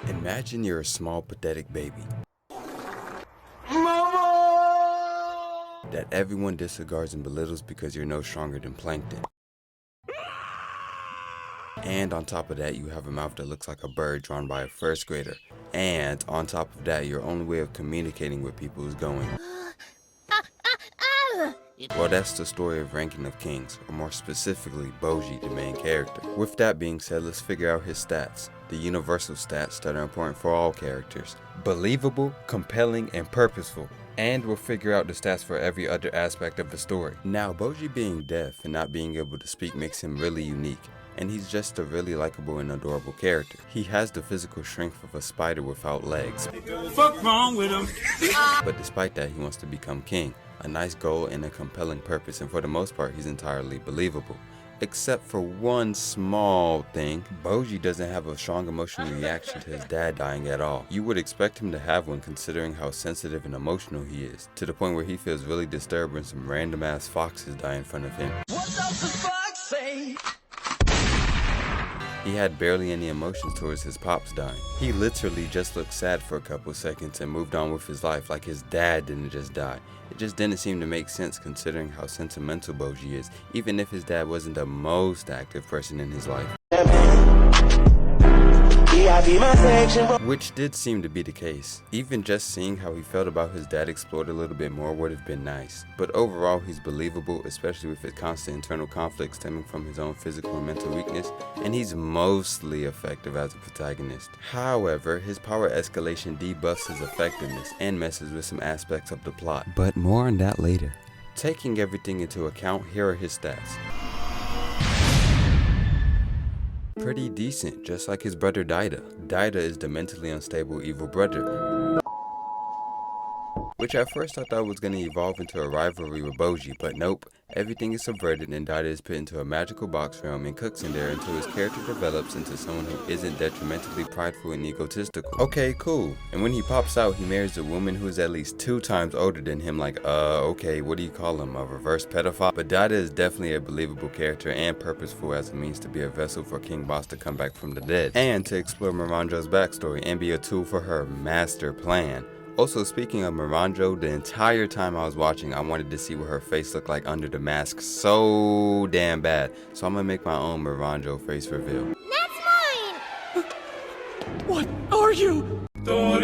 Imagine you're a small, pathetic baby that everyone disregards and belittles because you're no stronger than plankton. And on top of that, you have a mouth that looks like a bird drawn by a first grader. And on top of that, your only way of communicating with people is going. Well, that's the story of Ranking of Kings, or more specifically, Bojji, the main character. With that being said, let's figure out his stats. The universal stats that are important for all characters. Believable, compelling, and purposeful. And we'll figure out the stats for every other aspect of the story. Now, Bojji being deaf and not being able to speak makes him really unique. And he's just a really likable and adorable character. He has the physical strength of a spider without legs. Fuck wrong with him? But despite that, he wants to become king. A nice goal and a compelling purpose, and for the most part, he's entirely believable. Except for one small thing, Bojji doesn't have a strong emotional reaction to his dad dying at all. You would expect him to have one considering how sensitive and emotional he is, to the point where he feels really disturbed when some random ass foxes die in front of him. What does the fox say? He had barely any emotions towards his pops dying. He literally just looked sad for a couple seconds and moved on with his life like his dad didn't just die. It just didn't seem to make sense considering how sentimental Bojji is, even if his dad wasn't the most active person in his life. Which did seem to be the case. Even just seeing how he felt about his dad explored a little bit more would have been nice. But overall, he's believable, especially with his constant internal conflict stemming from his own physical and mental weakness, and he's mostly effective as a protagonist. However, his power escalation debuffs his effectiveness and messes with some aspects of the plot. But more on that later. Taking everything into account, here are his stats. Pretty decent, just like his brother Daida. Daida is the mentally unstable evil brother, which at first I thought was going to evolve into a rivalry with Bojji, but nope. Everything is subverted and Daida is put into a magical box realm and cooks in there until his character develops into someone who isn't detrimentally prideful and egotistical. Okay, cool. And when he pops out, he marries a woman who is at least 2 times older than him, like, okay, what do you call him, a reverse pedophile? But Daida is definitely a believable character and purposeful as a means to be a vessel for King Boss to come back from the dead, and to explore Miranjo's backstory and be a tool for her master plan. Also, speaking of Miranjo, the entire time I was watching, I wanted to see what her face looked like under the mask so damn bad. So I'm gonna make my own Miranjo face reveal. That's mine! What are you? But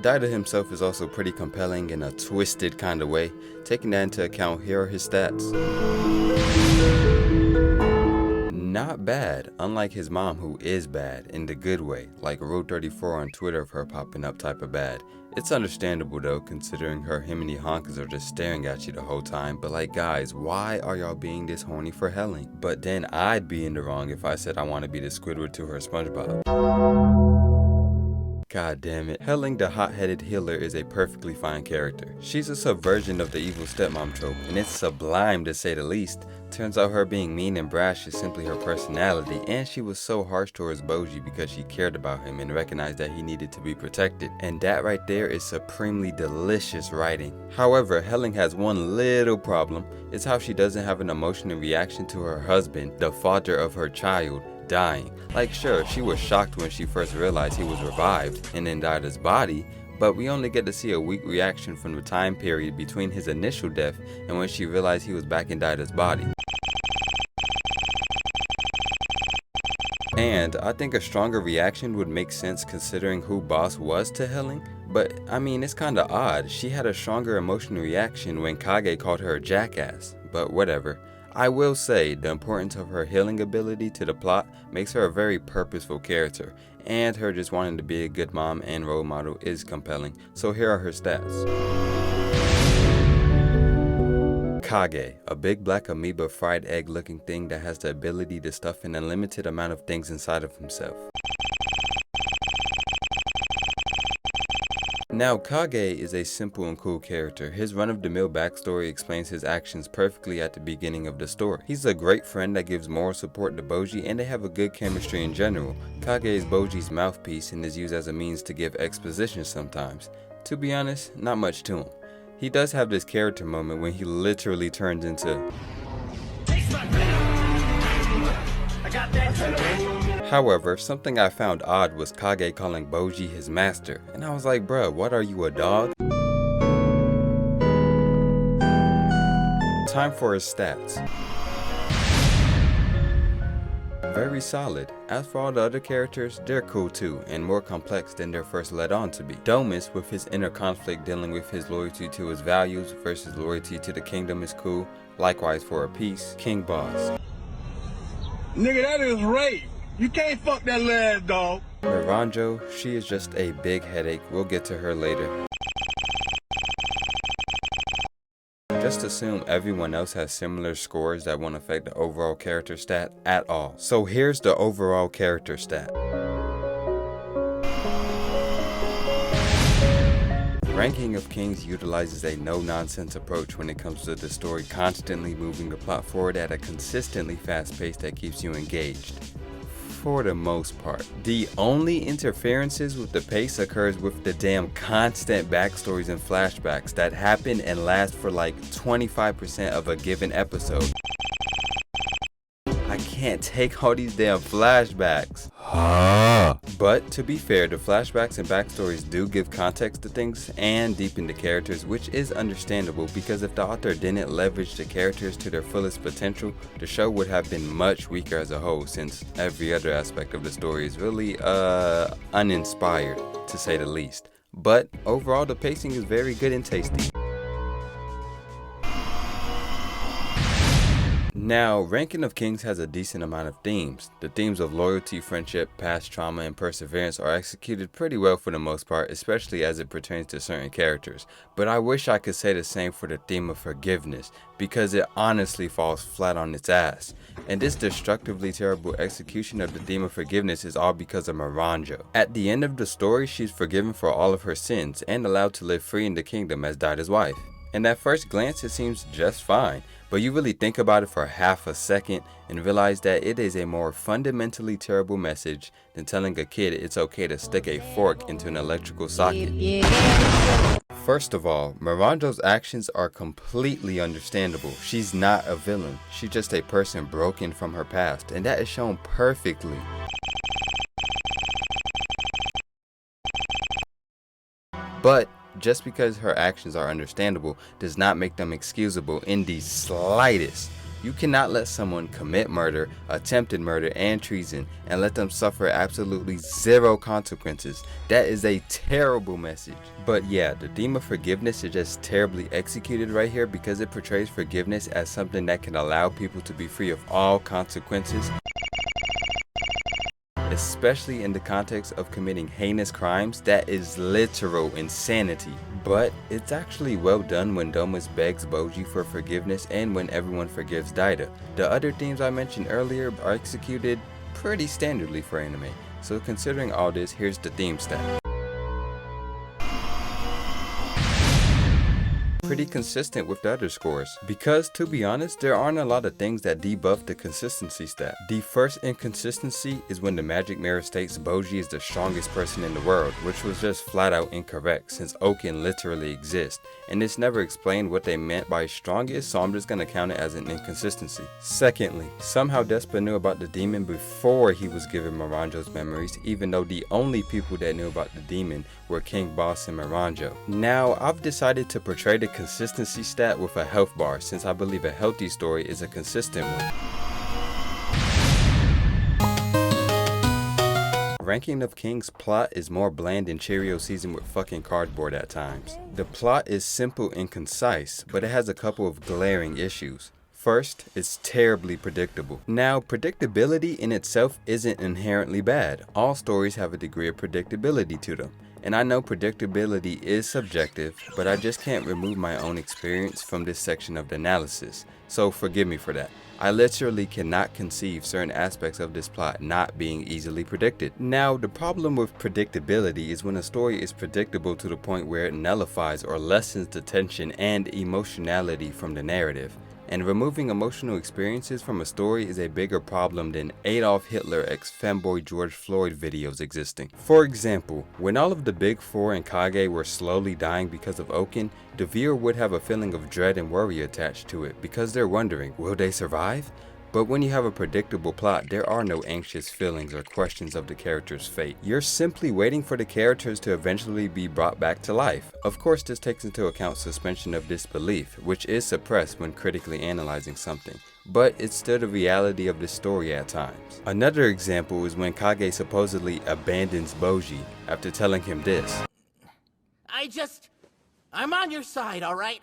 Daida himself is also pretty compelling in a twisted kind of way. Taking that into account, here are his stats. Not bad, unlike his mom who is bad, in the good way, like Rule 34 on Twitter of her popping up type of bad. It's understandable though, considering her himiny honkers are just staring at you the whole time, but like guys, why are y'all being this horny for Helling? But then I'd be in the wrong if I said I want to be the Squidward to her SpongeBob. God damn it. Helling the hot-headed healer is a perfectly fine character. She's a subversion of the evil stepmom trope, and it's sublime to say the least. Turns out her being mean and brash is simply her personality, and she was so harsh towards Bojji because she cared about him and recognized that he needed to be protected. And that right there is supremely delicious writing. However, Helling has one little problem. It's how she doesn't have an emotional reaction to her husband, the father of her child, dying. Like sure, she was shocked when she first realized he was revived and in Daida's body, but we only get to see a weak reaction from the time period between his initial death and when she realized he was back in Daida's body. And I think a stronger reaction would make sense considering who Boss was to Helling, but I mean it's kinda odd. She had a stronger emotional reaction when Kage called her a jackass, but whatever. I will say the importance of her healing ability to the plot makes her a very purposeful character, and her just wanting to be a good mom and role model is compelling, so here are her stats. Kage, a big black amoeba fried egg looking thing that has the ability to stuff an unlimited amount of things inside of himself. Now, Kage is a simple and cool character. His run-of-the-mill backstory explains his actions perfectly at the beginning of the story. He's a great friend that gives moral support to Bojji, and they have a good chemistry in general. Kage is Bojji's mouthpiece and is used as a means to give exposition sometimes. To be honest, not much to him. He does have this character moment when he literally turns into... However, something I found odd was Kage calling Boji his master, and I was like, bruh, what are you, a dog? Time for his stats. Very solid. As for all the other characters, they're cool too, and more complex than they're first led on to be. Domus, with his inner conflict dealing with his loyalty to his values versus loyalty to the kingdom, is cool. Likewise for a piece, King Boss. Nigga, that is rape. You can't fuck that lad, dog. Miranjo, she is just a big headache. We'll get to her later. Just assume everyone else has similar scores that won't affect the overall character stat at all. So here's the overall character stat. Ranking of Kings utilizes a no-nonsense approach when it comes to the story, constantly moving the plot forward at a consistently fast pace that keeps you engaged. For the most part. The only interferences with the pace occurs with the damn constant backstories and flashbacks that happen and last for like 25% of a given episode. I can't take all these damn flashbacks. But to be fair, the flashbacks and backstories do give context to things and deepen the characters, which is understandable because if the author didn't leverage the characters to their fullest potential, the show would have been much weaker as a whole, since every other aspect of the story is really uninspired, to say the least. But overall, the pacing is very good and tasty. Now, Ranking of Kings has a decent amount of themes. The themes of loyalty, friendship, past trauma, and perseverance are executed pretty well for the most part, especially as it pertains to certain characters. But I wish I could say the same for the theme of forgiveness, because it honestly falls flat on its ass. And this destructively terrible execution of the theme of forgiveness is all because of Miranjo. At the end of the story, she's forgiven for all of her sins and allowed to live free in the kingdom as Daida's wife. And at first glance, it seems just fine. But you really think about it for half a second and realize that it is a more fundamentally terrible message than telling a kid it's okay to stick a fork into an electrical socket. First of all, Miranjo's actions are completely understandable. She's not a villain. She's just a person broken from her past, and that is shown perfectly. But just because her actions are understandable does not make them excusable in the slightest. You cannot let someone commit murder, attempted murder, and treason and let them suffer absolutely zero consequences. That is a terrible message. But yeah, the theme of forgiveness is just terribly executed right here because it portrays forgiveness as something that can allow people to be free of all consequences, especially in the context of committing heinous crimes. That is literal insanity. But it's actually well done when Domus begs Boji for forgiveness and when everyone forgives Daida. The other themes I mentioned earlier are executed pretty standardly for anime. So considering all this, here's the theme stat. Pretty consistent with the other scores, because to be honest, there aren't a lot of things that debuff the consistency stat. The first inconsistency is when the magic mirror states Boji is the strongest person in the world, which was just flat out incorrect since Oken literally exists, and it's never explained what they meant by strongest, so I'm just gonna count it as an inconsistency. Secondly, somehow Despa knew about the demon before he was given Miranjo's memories, even though the only people that knew about the demon were King Boss and Miranjo. Now, I've decided to portray the consistency stat with a health bar, since I believe a healthy story is a consistent one. Ranking of Kings plot is more bland and Cheerio seasoned with fucking cardboard at times. The plot is simple and concise, but it has a couple of glaring issues. First, it's terribly predictable. Now, predictability in itself isn't inherently bad. All stories have a degree of predictability to them. And I know predictability is subjective, but I just can't remove my own experience from this section of the analysis. So forgive me for that. I literally cannot conceive certain aspects of this plot not being easily predicted. Now, the problem with predictability is when a story is predictable to the point where it nullifies or lessens the tension and emotionality from the narrative. And removing emotional experiences from a story is a bigger problem than Adolf Hitler x Femboy George Floyd videos existing. For example, when all of the big four and Kage were slowly dying because of Oken, the viewer would have a feeling of dread and worry attached to it because they're wondering, will they survive? But when you have a predictable plot, there are no anxious feelings or questions of the character's fate. You're simply waiting for the characters to eventually be brought back to life. Of course, this takes into account suspension of disbelief, which is suppressed when critically analyzing something, but it's still the reality of the story at times. Another example is when Kage supposedly abandons Boji after telling him this. I'm on your side, alright?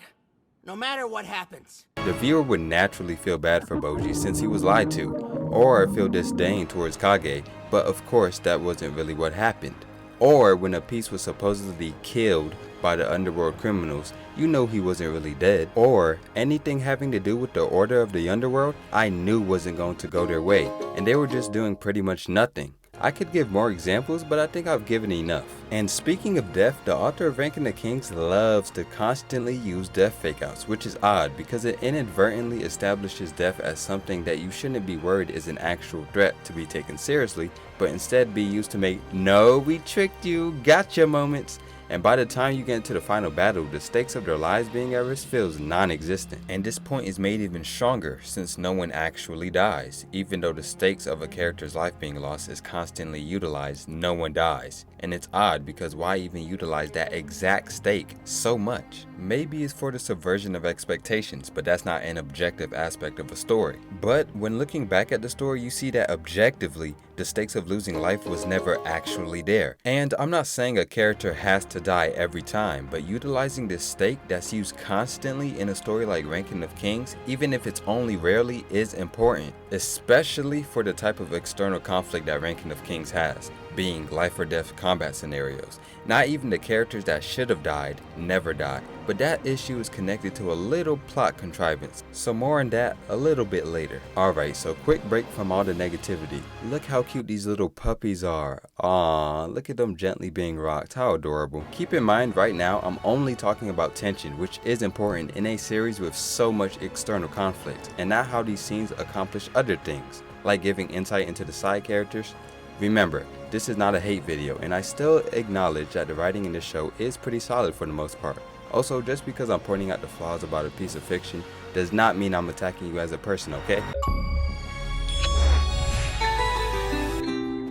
No matter what happens. The viewer would naturally feel bad for Boji since he was lied to, or feel disdain towards Kage, but of course that wasn't really what happened. Or when a piece was supposedly killed by the underworld criminals, you know he wasn't really dead. Or anything having to do with the order of the underworld, I knew wasn't going to go their way, and they were just doing pretty much nothing. I could give more examples, but I think I've given enough. And speaking of death, the author of Ranking the Kings loves to constantly use death fakeouts, which is odd because it inadvertently establishes death as something that you shouldn't be worried is an actual threat to be taken seriously, but instead be used to make "no, we tricked you, gotcha" moments. And by the time you get into the final battle, the stakes of their lives being at risk feels non-existent. And this point is made even stronger since no one actually dies. Even though the stakes of a character's life being lost is constantly utilized, no one dies. And it's odd because why even utilize that exact stake so much? Maybe it's for the subversion of expectations, but that's not an objective aspect of a story. But when looking back at the story, you see that objectively, the stakes of losing life was never actually there. And I'm not saying a character has to die every time, but utilizing this stake that's used constantly in a story like Ranking of Kings, even if it's only rarely, is important, especially for the type of external conflict that Ranking of Kings has, being life or death combat scenarios. Not even the characters that should have died never die, but that issue is connected to a little plot contrivance, so more on that a little bit later. Alright, so quick break from all the negativity. Look how cute these little puppies are. Aww, look at them gently being rocked, how adorable. Keep in mind right now I'm only talking about tension, which is important in a series with so much external conflict, and not how these scenes accomplish other things, like giving insight into the side characters. Remember, this is not a hate video, and I still acknowledge that the writing in this show is pretty solid for the most part. Also, just because I'm pointing out the flaws about a piece of fiction does not mean I'm attacking you as a person, okay?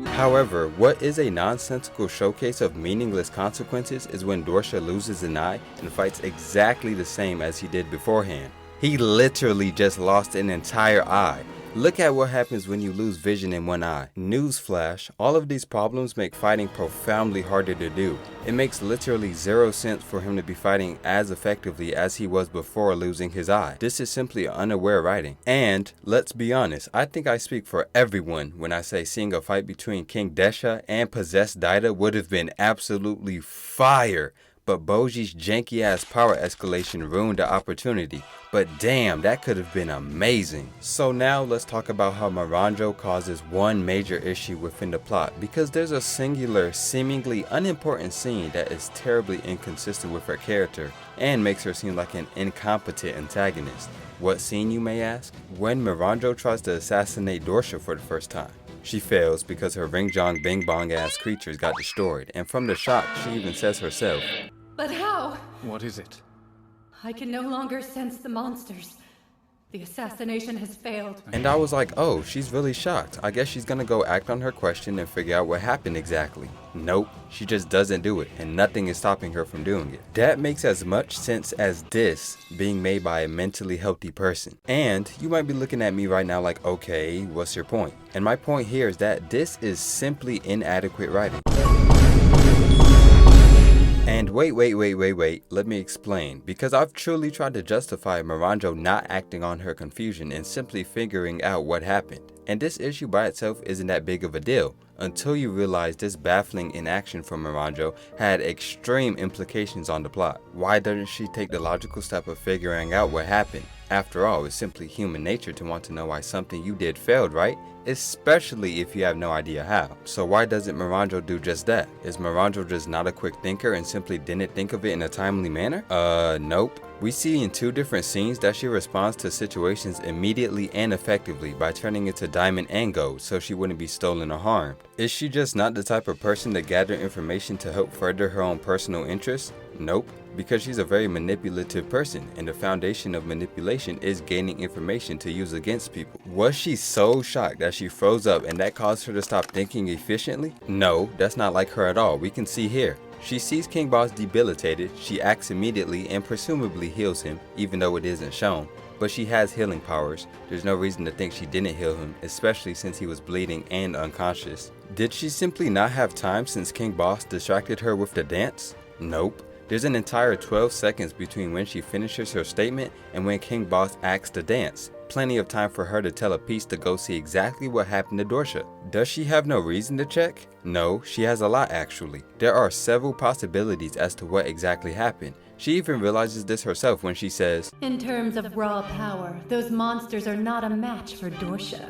However, what is a nonsensical showcase of meaningless consequences is when Dorsha loses an eye and fights exactly the same as he did beforehand. He literally just lost an entire eye. Look at what happens when you lose vision in one eye. Newsflash, all of these problems make fighting profoundly harder to do. It makes literally zero sense for him to be fighting as effectively as he was before losing his eye. This is simply unaware writing. And let's be honest, I think I speak for everyone when I say seeing a fight between King Desha and possessed Daida would have been absolutely fire. But Boji's janky ass power escalation ruined the opportunity. But damn, that could have been amazing. So now let's talk about how Miranjo causes one major issue within the plot, because there's a singular, seemingly unimportant scene that is terribly inconsistent with her character and makes her seem like an incompetent antagonist. What scene, you may ask? When Miranjo tries to assassinate Dorsha for the first time. She fails because her Ringjong Bing Bong ass creatures got destroyed, and from the shock she even says herself, "But how? What is it? I can no longer sense the monsters. The assassination has failed." and I was like, oh, she's really shocked. I guess she's gonna go act on her question and figure out what happened exactly. Nope, she just doesn't do it, and nothing is stopping her from doing it. That makes as much sense as this being made by a mentally healthy person. And you might be looking at me right now like, okay, what's your point? And my point here is that this is simply inadequate writing. And wait, let me explain, because I've truly tried to justify Miranjo not acting on her confusion and simply figuring out what happened. And this issue by itself isn't that big of a deal, until you realize this baffling inaction from Miranjo had extreme implications on the plot. Why doesn't she take the logical step of figuring out what happened? After all, it's simply human nature to want to know why something you did failed, right? Especially if you have no idea how. So why doesn't Miranjo do just that? Is Miranjo just not a quick thinker and simply didn't think of it in a timely manner? Nope. We see in 2 different scenes that she responds to situations immediately and effectively by turning into diamond and gold so she wouldn't be stolen or harmed. Is she just not the type of person to gather information to help further her own personal interests? Nope, because she's a very manipulative person, and the foundation of manipulation is gaining information to use against people. Was she so shocked that she froze up and that caused her to stop thinking efficiently? No, that's not like her at all. We can see here. She sees King Boss debilitated, she acts immediately and presumably heals him, even though it isn't shown. But she has healing powers. There's no reason to think she didn't heal him, especially since he was bleeding and unconscious. Did she simply not have time since King Boss distracted her with the dance? Nope. There's an entire 12 seconds between when she finishes her statement and when King Boss acts to dance. Plenty of time for her to tell a piece to go see exactly what happened to Dorsha. Does she have no reason to check? No, she has a lot actually. There are several possibilities as to what exactly happened. She even realizes this herself when she says, In terms of raw power, those monsters are not a match for Dorsha.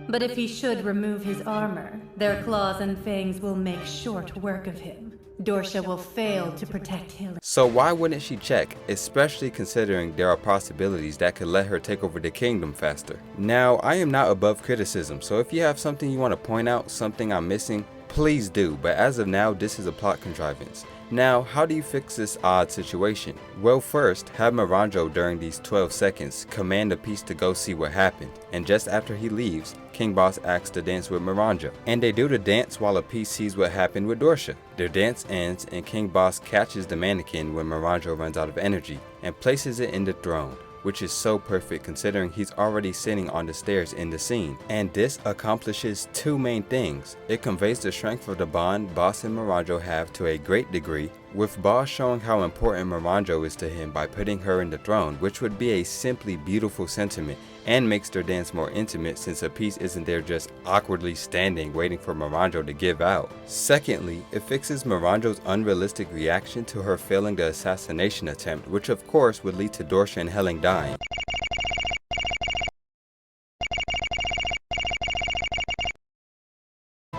But if he should remove his armor, their claws and fangs will make short work of him. Dorsha will fail to protect Hilly. So why wouldn't she check, especially considering there are possibilities that could let her take over the kingdom faster? Now, I am not above criticism, so if you have something you want to point out, something I'm missing, please do, but as of now, this is a plot contrivance. Now, how do you fix this odd situation? Well, first, have Miranjo during these 12 seconds command a piece to go see what happened, and just after he leaves, King Boss asks to dance with Miranjo, and they do the dance while a piece sees what happened with Dorsha. Their dance ends and King Boss catches the mannequin when Miranjo runs out of energy and places it in the throne, which is so perfect considering he's already sitting on the stairs in the scene. And this accomplishes 2 main things. It conveys the strength of the bond Boss and Miranjo have to a great degree, with Boss showing how important Miranjo is to him by putting her in the throne, which would be a simply beautiful sentiment and makes their dance more intimate since a piece isn't there just awkwardly standing waiting for Miranjo to give out. Secondly, it fixes Miranjo's unrealistic reaction to her failing the assassination attempt, which of course would lead to Dorsha and Helling dying.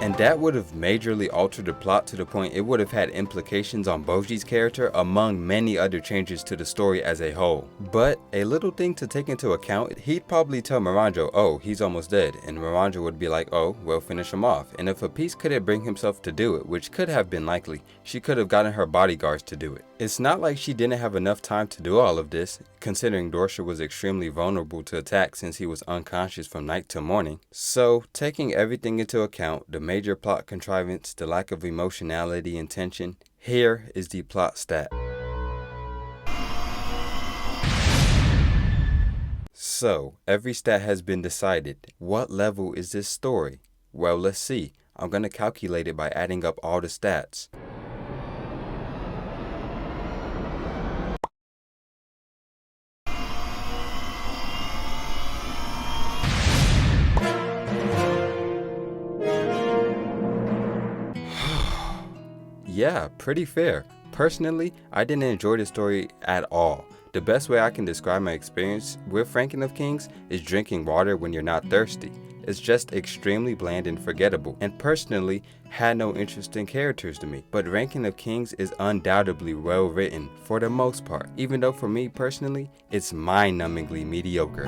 And that would have majorly altered the plot to the point it would have had implications on Boji's character among many other changes to the story as a whole. But a little thing to take into account, he'd probably tell Miranjo, oh, he's almost dead, and Miranjo would be like, oh, well, finish him off. And if a piece couldn't bring himself to do it, which could have been likely, she could have gotten her bodyguards to do it. It's not like she didn't have enough time to do all of this, considering Dorsha was extremely vulnerable to attack since he was unconscious from night to morning. So, taking everything into account, the major plot contrivance, the lack of emotionality and tension, here is the plot stat. So, every stat has been decided. What level is this story? Well, let's see. I'm going to calculate it by adding up all the stats. Yeah, pretty fair. Personally, I didn't enjoy the story at all. The best way I can describe my experience with Ranking of Kings is drinking water when you're not thirsty. It's just extremely bland and forgettable, and personally had no interesting characters to me. But Ranking of Kings is undoubtedly well written for the most part, even though for me personally, it's mind-numbingly mediocre.